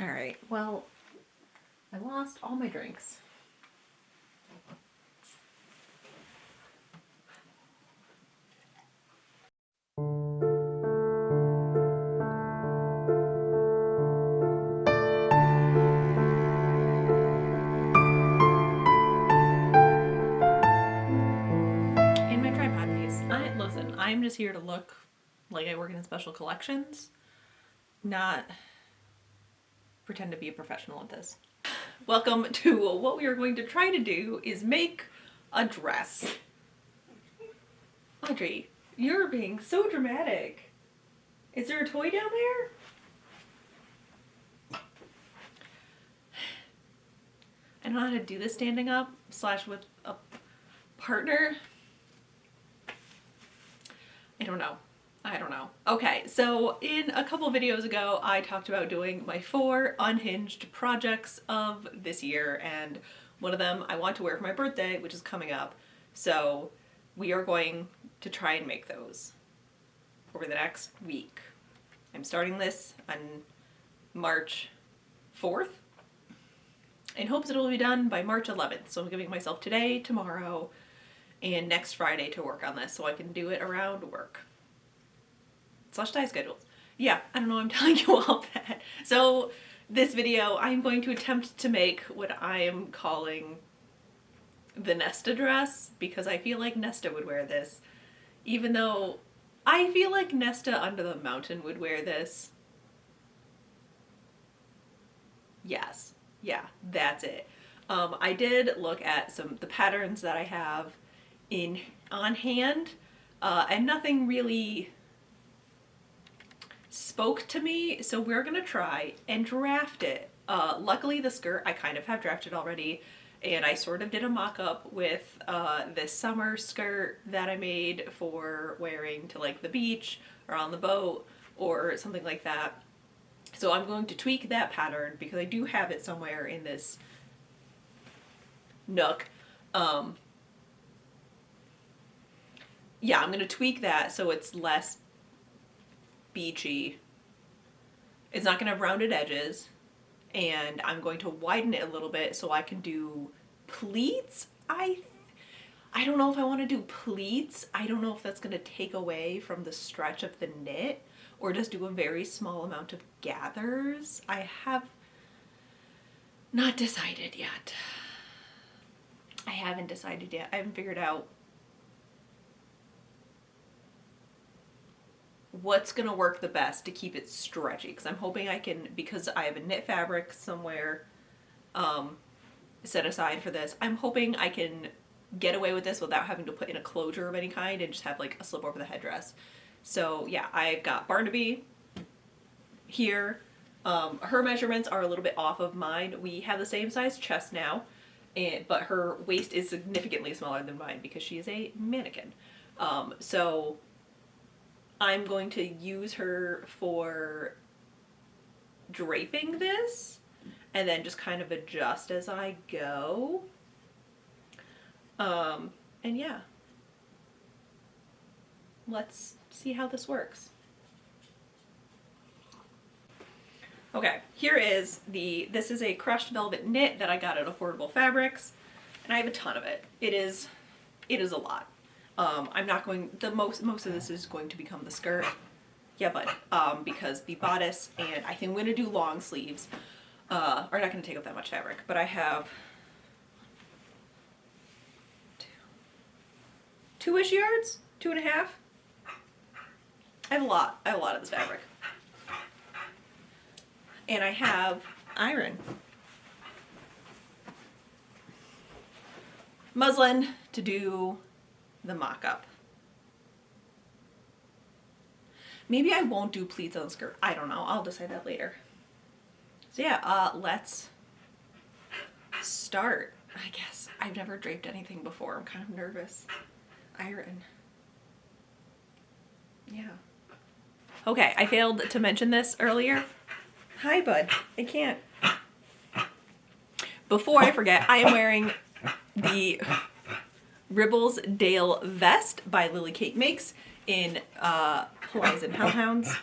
All right, well, I lost all my drinks. And my tripod piece. Listen, I'm just here to look like I work in special collections, not pretend to be a professional at this. Welcome to what we are going to try to do is make a dress. Audrey, you're being so dramatic. Is there a toy down there? I don't know how to do this standing up / with a partner. I don't know. Okay, so in a couple videos ago, I talked about doing my 4 unhinged projects of this year, and one of them I want to wear for my birthday, which is coming up. So we are going to try and make those over the next week. I'm starting this on March 4th in hopes it'll be done by March 11th. So I'm giving myself today, tomorrow, and next Friday to work on this so I can do it around work. / die schedules. Yeah, I don't know, I'm telling you all that. So this video, I'm going to attempt to make what I am calling the Nesta dress, because I feel like Nesta would wear this, even though I feel like Nesta Under the Mountain would wear this. Yes, yeah, that's it. I did look at the patterns that I have on hand, and nothing really spoke to me, so we're gonna try and draft it. Luckily the skirt I kind of have drafted already, and I sort of did a mock-up with this summer skirt that I made for wearing to like the beach or on the boat or something like that. So I'm going to tweak that pattern because I do have it somewhere in this nook. Yeah, I'm gonna tweak that so it's less beachy. It's not going to have rounded edges, and I'm going to widen it a little bit so I can do pleats. I don't know if I want to do pleats. I don't know if that's going to take away from the stretch of the knit or just do a very small amount of gathers. I have not decided yet. I haven't decided yet. I haven't figured out what's gonna work the best to keep it stretchy, because I'm hoping I can, because I have a knit fabric somewhere set aside for this, I'm hoping I can get away with this without having to put in a closure of any kind and just have like a slip over the headdress. So yeah, I've got Barnaby here. Her measurements are a little bit off of mine. We have the same size chest now, but her waist is significantly smaller than mine because she is a mannequin. So I'm going to use her for draping this and then just kind of adjust as I go. And yeah, let's see how this works. Okay, here is this is a crushed velvet knit that I got at Affordable Fabrics, and I have a ton of it. It is a lot. I'm not going, most of this is going to become the skirt. Yeah, but, because the bodice, and I think I'm going to do long sleeves, are not going to take up that much fabric, but I have 2-ish yards, 2.5. I have a lot of this fabric. And I have iron. Muslin to do the mock-up. Maybe I won't do pleats on the skirt. I don't know. I'll decide that later. So yeah, let's start, I guess. I've never draped anything before. I'm kind of nervous. Iron. Yeah. Okay, I failed to mention this earlier. Hi, bud. I can't. Before I forget, I am wearing the Ribbles Dale vest by Lily Kate Makes in Plies and Hellhounds.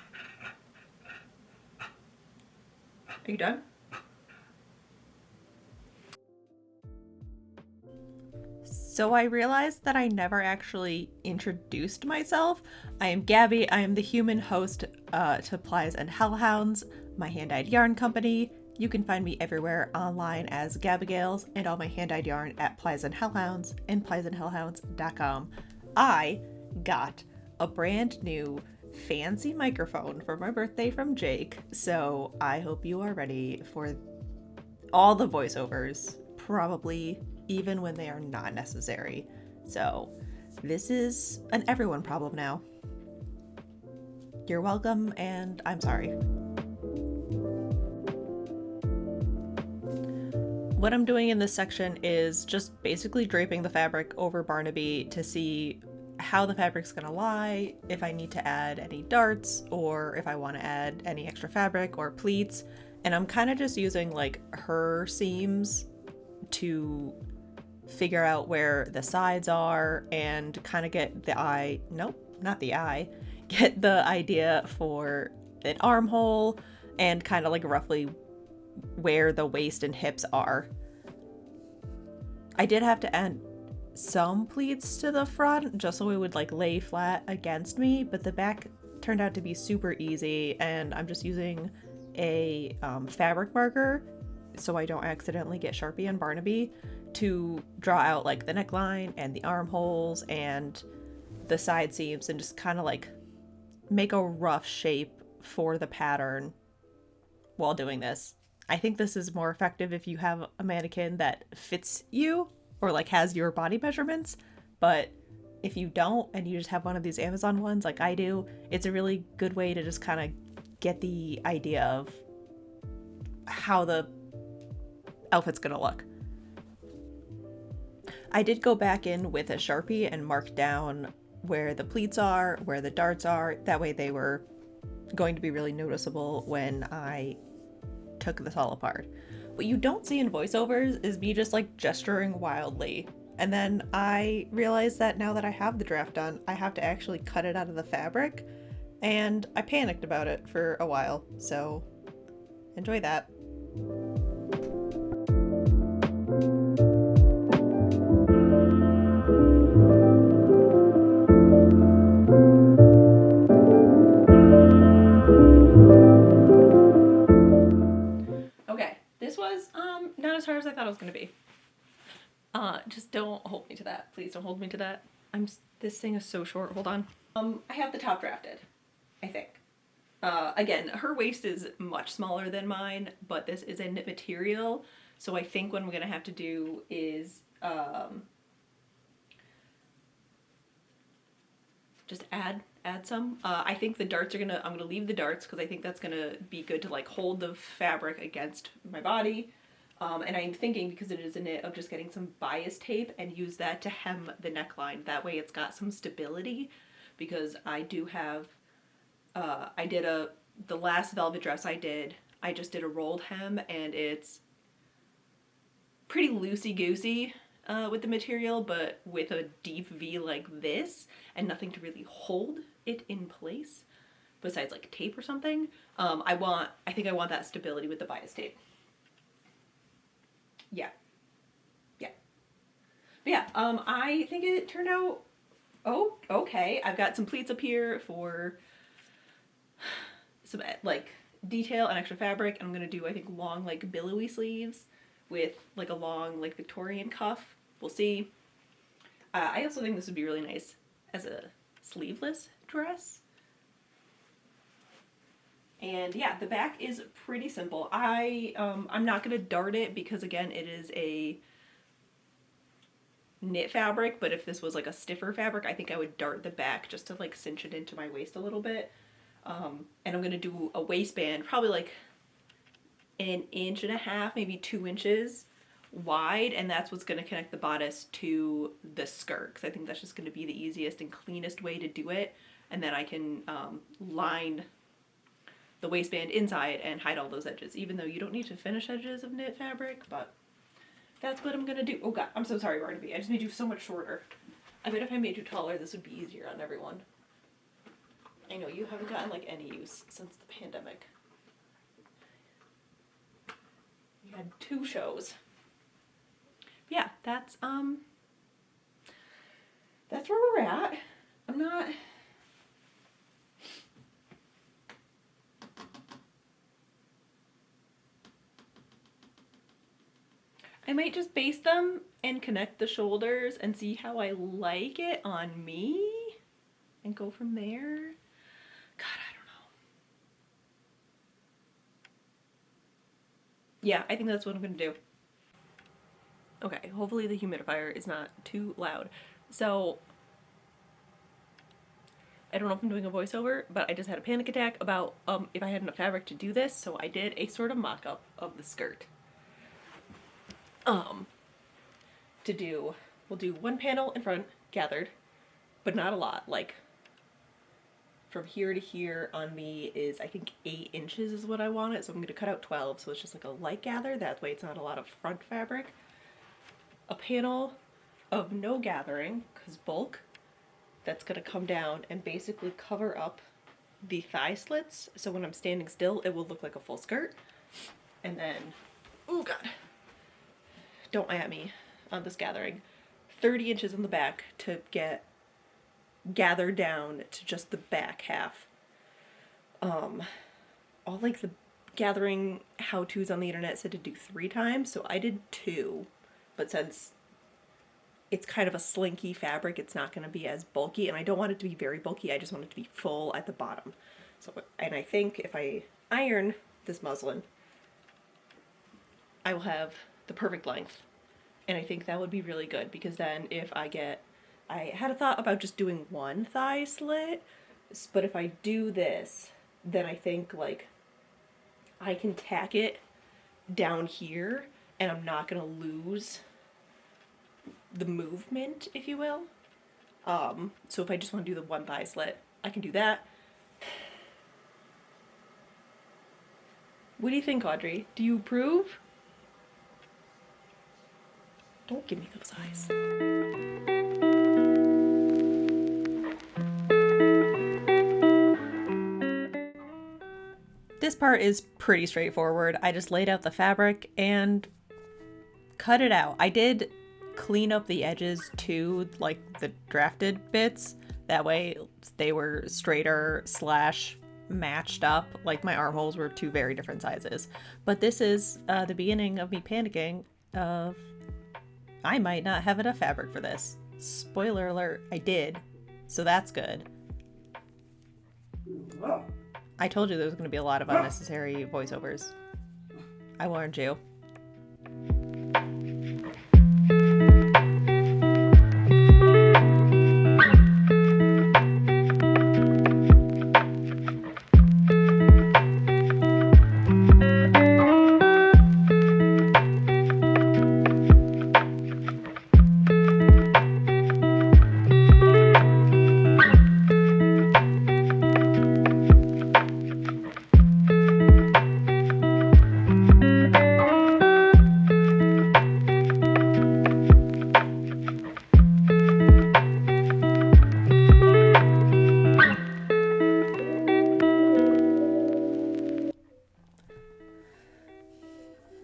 Are you done? So I realized that I never actually introduced myself. I am Gabby. I am the human host to Plies and Hellhounds, my hand-dyed yarn company. You can find me everywhere online as Gabigailss and all my hand-dyed yarn at Plies and Hellhounds and pliesandhellhounds.com. I got a brand new fancy microphone for my birthday from Jake, so I hope you are ready for all the voiceovers, probably even when they are not necessary. So this is an everyone problem now. You're welcome, and I'm sorry. What I'm doing in this section is just basically draping the fabric over Barnaby to see how the fabric's gonna lie, if I need to add any darts, or if I want to add any extra fabric or pleats. And I'm kind of just using like her seams to figure out where the sides are and kind of get the eye, nope, not the eye, get the idea for an armhole and kind of like roughly where the waist and hips are. I did have to add some pleats to the front just so it would like lay flat against me, but the back turned out to be super easy, and I'm just using a fabric marker so I don't accidentally get Sharpie on Barnaby to draw out like the neckline and the armholes and the side seams and just kind of like make a rough shape for the pattern while doing this. I think this is more effective if you have a mannequin that fits you or like has your body measurements, but if you don't and you just have one of these Amazon ones like I do, it's a really good way to just kind of get the idea of how the outfit's gonna look. I did go back in with a Sharpie and mark down where the pleats are, where the darts are, that way they were going to be really noticeable when I took this all apart. What you don't see in voiceovers is me just like gesturing wildly. And then I realized that now that I have the draft done, I have to actually cut it out of the fabric. And I panicked about it for a while. So enjoy that. Okay, this was not as hard as I thought it was gonna be. Just don't hold me to that. Please don't hold me to that. This thing is so short. Hold on. I have the top drafted, I think. Again, her waist is much smaller than mine, but this is a knit material, so I think what I'm gonna have to do is just add some. I think the darts are I'm gonna leave the darts because I think that's gonna be good to like hold the fabric against my body. And I'm thinking, because it is a knit, of just getting some bias tape and use that to hem the neckline. That way it's got some stability, because I do have, the last velvet dress I just did a rolled hem, and it's pretty loosey-goosey with the material, but with a deep V like this, and nothing to really hold it in place, besides like tape or something. I think I want that stability with the bias tape. Yeah. Yeah. But yeah, I think it turned out okay. I've got some pleats up here for some like detail and extra fabric, and I'm gonna do, I think, long like billowy sleeves with like a long like Victorian cuff. We'll see. I also think this would be really nice as a sleeveless dress. And yeah, the back is pretty simple. I'm not gonna dart it because, again, it is a knit fabric, but if this was like a stiffer fabric, I think I would dart the back just to like cinch it into my waist a little bit. And I'm gonna do a waistband, probably like 1.5 inches, maybe 2 inches wide, and that's what's gonna connect the bodice to the skirt, because I think that's just gonna be the easiest and cleanest way to do it. And then I can line the waistband inside and hide all those edges, even though you don't need to finish edges of knit fabric, but that's what I'm gonna do. Oh god, I'm so sorry, Barnaby. I just made you so much shorter. I bet if I made you taller, this would be easier on everyone. I know you haven't gotten like any use since the pandemic. had 2 shows. Yeah, that's where we're at. I'm not... I might just base them and connect the shoulders and see how I like it on me and go from there. God, I don't know. Yeah, I think that's what I'm gonna do. Okay, hopefully the humidifier is not too loud. So, I don't know if I'm doing a voiceover, but I just had a panic attack about if I had enough fabric to do this, so I did a sort of mock-up of the skirt. We'll do 1 panel in front, gathered, but not a lot. Like, from here to here on me is, I think, 8 inches is what I want it, so I'm going to cut out 12, so it's just like a light gather. That way it's not a lot of front fabric. A panel of no gathering, because bulk, that's going to come down and basically cover up the thigh slits, so when I'm standing still, it will look like a full skirt. And then, oh god, don't at me on this gathering, 30 inches in the back to get gathered down to just the back half. All like the gathering how-tos on the internet said to do 3 times, so I did 2, but since it's kind of a slinky fabric, it's not going to be as bulky, and I don't want it to be very bulky, I just want it to be full at the bottom. So, and I think if I iron this muslin, I will have the perfect length. And I think that would be really good, because then if I had a thought about just doing 1 thigh slit, but if I do this, then I think like I can tack it down here and I'm not gonna lose the movement, if you will. So if I just want to do the 1 thigh slit, I can do that. What do you think, Audrey? Do you approve? Don't give me those eyes. This part is pretty straightforward. I just laid out the fabric and cut it out. I did clean up the edges too, like the drafted bits. That way they were straighter / matched up. Like my armholes were 2 very different sizes. But this is the beginning of me panicking of I might not have enough fabric for this. Spoiler alert, I did. So that's good. I told you there was going to be a lot of unnecessary voiceovers. I warned you.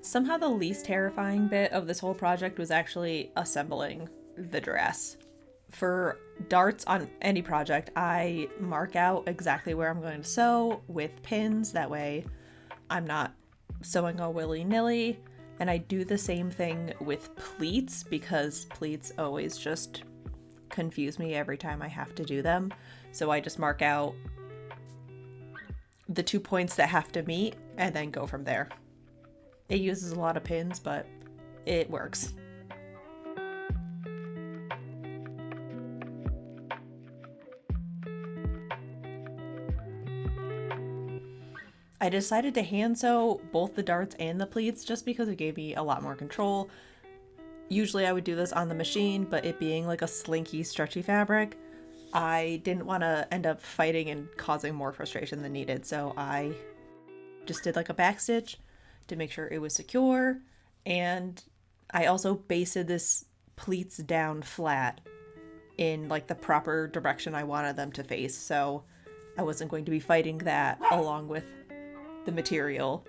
Somehow the least terrifying bit of this whole project was actually assembling the dress. For darts on any project, I mark out exactly where I'm going to sew with pins. That way I'm not sewing all willy-nilly. And I do the same thing with pleats, because pleats always just confuse me every time I have to do them. So I just mark out the 2 points that have to meet and then go from there. It uses a lot of pins, but it works. I decided to hand sew both the darts and the pleats just because it gave me a lot more control. Usually I would do this on the machine, but it being like a slinky, stretchy fabric, I didn't want to end up fighting and causing more frustration than needed, so I just did like a back stitch to make sure it was secure, and I also basted this pleats down flat in like the proper direction I wanted them to face, so I wasn't going to be fighting that along with the material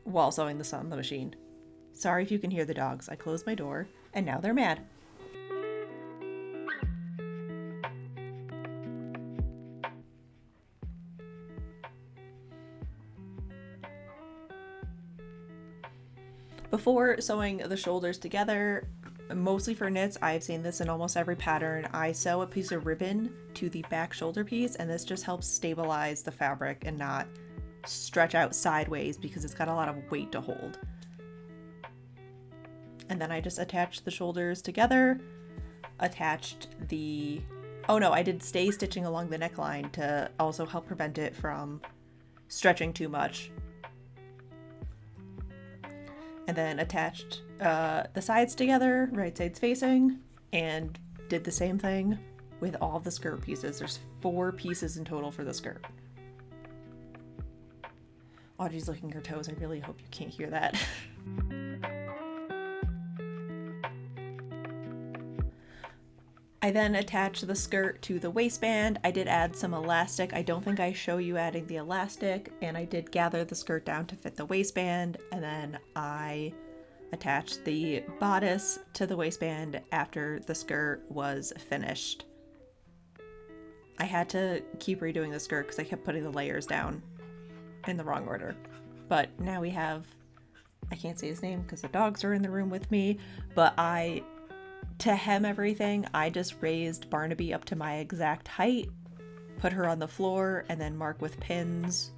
while sewing this on the machine. Sorry if you can hear the dogs. I closed my door and now they're mad. Before sewing the shoulders together, mostly for knits, I've seen this in almost every pattern, I sew a piece of ribbon to the back shoulder piece, and this just helps stabilize the fabric and not stretch out sideways because it's got a lot of weight to hold. And then I just attached the shoulders together, attached the... oh no, I did stay stitching along the neckline to also help prevent it from stretching too much. And then attached the sides together, right sides facing, and did the same thing with all the skirt pieces. There's 4 pieces in total for the skirt. Audrey's licking her toes. I really hope you can't hear that. I then attached the skirt to the waistband. I did add some elastic. I don't think I show you adding the elastic, and I did gather the skirt down to fit the waistband, and then I attached the bodice to the waistband after the skirt was finished. I had to keep redoing the skirt because I kept putting the layers down in the wrong order. But now we have, I can't say his name because the dogs are in the room with me, but to hem everything, I just raised Barnaby up to my exact height, put her on the floor, and then mark with pins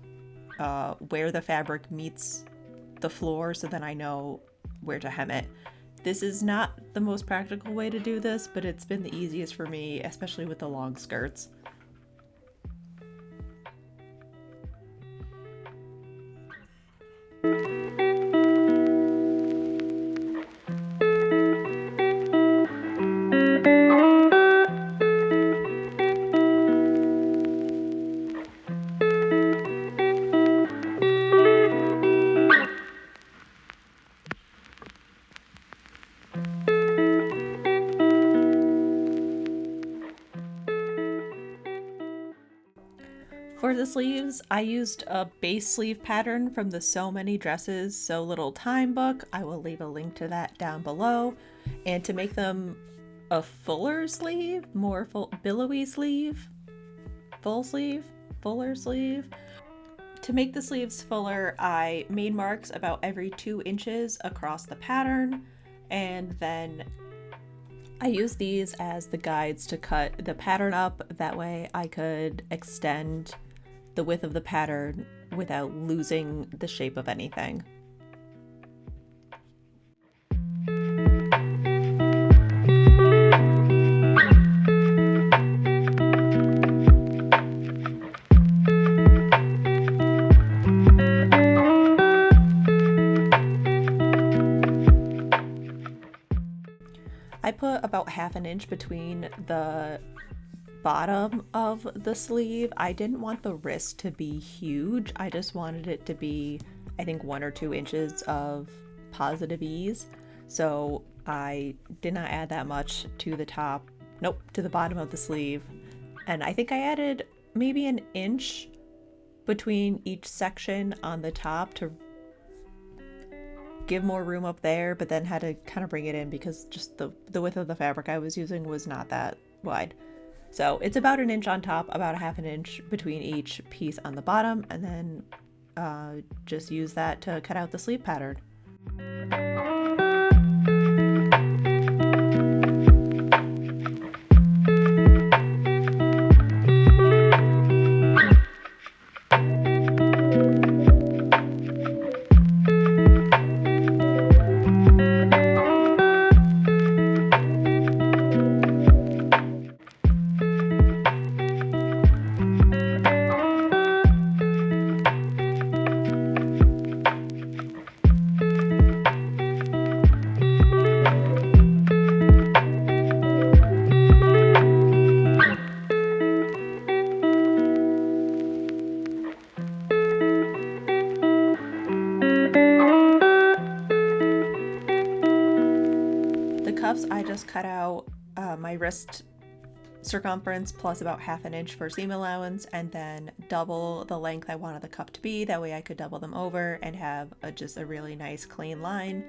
where the fabric meets the floor so then I know where to hem it. This is not the most practical way to do this, but it's been the easiest for me, especially with the long skirts. For the sleeves, I used a base sleeve pattern from the So Many Dresses, So Little Time book. I will leave a link to that down below. And to make them a fuller sleeve, more billowy sleeve, fuller sleeve. To make the sleeves fuller, I made marks about every 2 inches across the pattern, and then I used these as the guides to cut the pattern up. That way I could extend the width of the pattern without losing the shape of anything. I put about 1/2 inch between the bottom of the sleeve. I didn't want the wrist to be huge. I just wanted it to be, I think, 1 or 2 inches of positive ease. So I did not add that much to the top, to the bottom of the sleeve. And I think I added maybe 1 inch between each section on the top to give more room up there, but then had to kind of bring it in because just the width of the fabric I was using was not that wide. So it's about 1 inch on top, about 1/2 inch between each piece on the bottom, and then just use that to cut out the sleeve pattern. I just cut out my wrist circumference plus about 1/2 inch for seam allowance, and then double the length I wanted the cuff to be. That way I could double them over and have just a really nice clean line.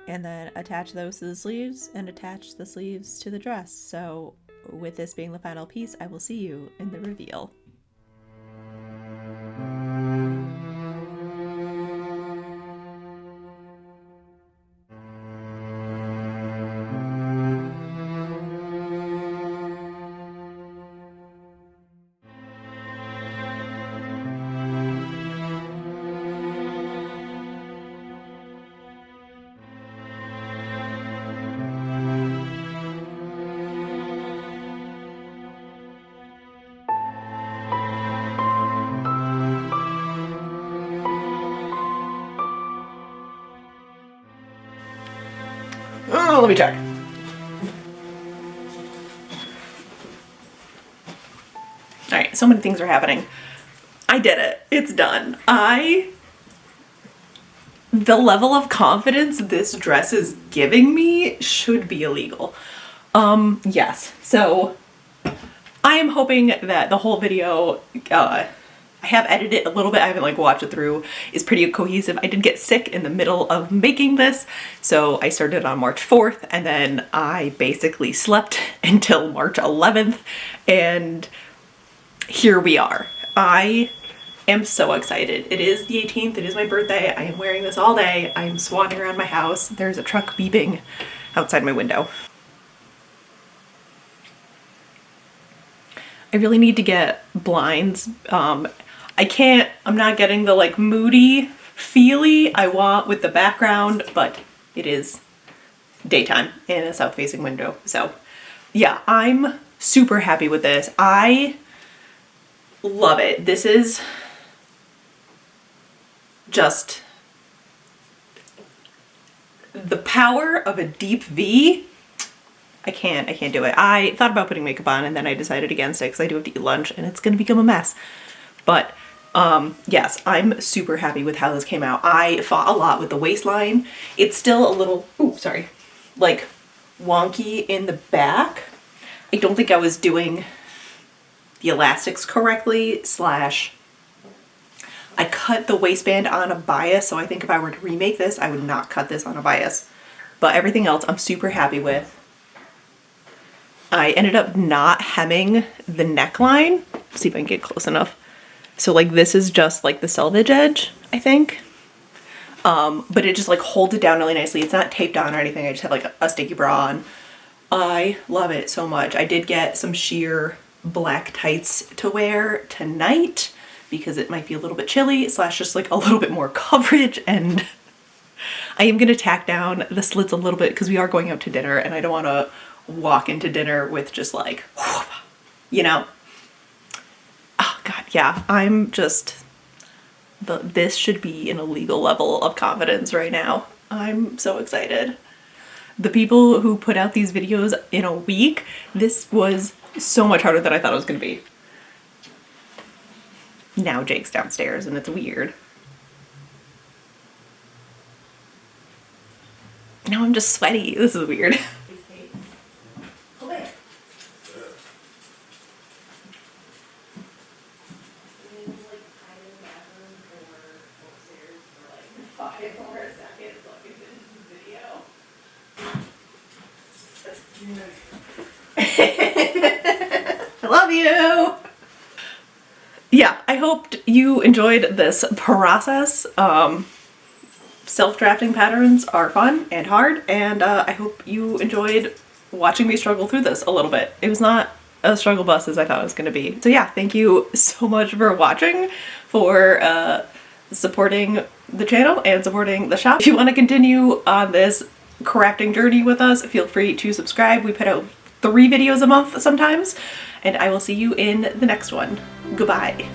and then attach those to the sleeves and attach the sleeves to the dress. So with this being the final piece, I will see you in the reveal. Oh, let me check. All right, so many things are happening. I did it. It's done. The level of confidence this dress is giving me should be illegal. Yes. So I am hoping that the whole video, I have edited it a little bit, I haven't like watched it through, is pretty cohesive. I did get sick in the middle of making this, so I started on March 4th and then I basically slept until March 11th, and here we are. I am so excited. It is the 18th, it is my birthday, I am wearing this all day, I am swanning around my house. There's a truck beeping outside my window. I really need to get blinds. I'm not getting the like moody feely I want with the background, but it is daytime in a south facing window. So yeah, I'm super happy with this. I love it. This is just the power of a deep V. I can't do it. I thought about putting makeup on and then I decided against it because I do have to eat lunch and it's gonna become a mess. But yes, I'm super happy with how this came out. I fought a lot with the waistline. It's still a little, like wonky in the back. I don't think I was doing the elastics correctly, slash I cut the waistband on a bias, so I think if I were to remake this, I would not cut this on a bias. But everything else I'm super happy with. I ended up not hemming the neckline. See if I can get close enough. So like this is just like the selvage edge, I think. But it just like holds it down really nicely. It's not taped on or anything. I just have like a sticky bra on. I love it so much. I did get some sheer black tights to wear tonight because it might be a little bit chilly, slash just like a little bit more coverage, and I am gonna tack down the slits a little bit because we are going out to dinner and I don't want to walk into dinner with just like, you know. Oh god, yeah, I'm just, this should be an illegal level of confidence right now. I'm so excited. The people who put out these videos in a week, this was so much harder than I thought it was gonna be. Now Jake's downstairs and it's weird. Now I'm just sweaty. This is weird. I love you. Yeah, I hoped you enjoyed this process. Self-drafting patterns are fun and hard, and I hope you enjoyed watching me struggle through this a little bit. It was not a struggle bus as I thought it was going to be. So yeah, thank you so much for watching, for supporting the channel and supporting the shop. If you want to continue on this crafting journey with us, feel free to subscribe. We put out 3 videos a month sometimes, and I will see you in the next one. Goodbye.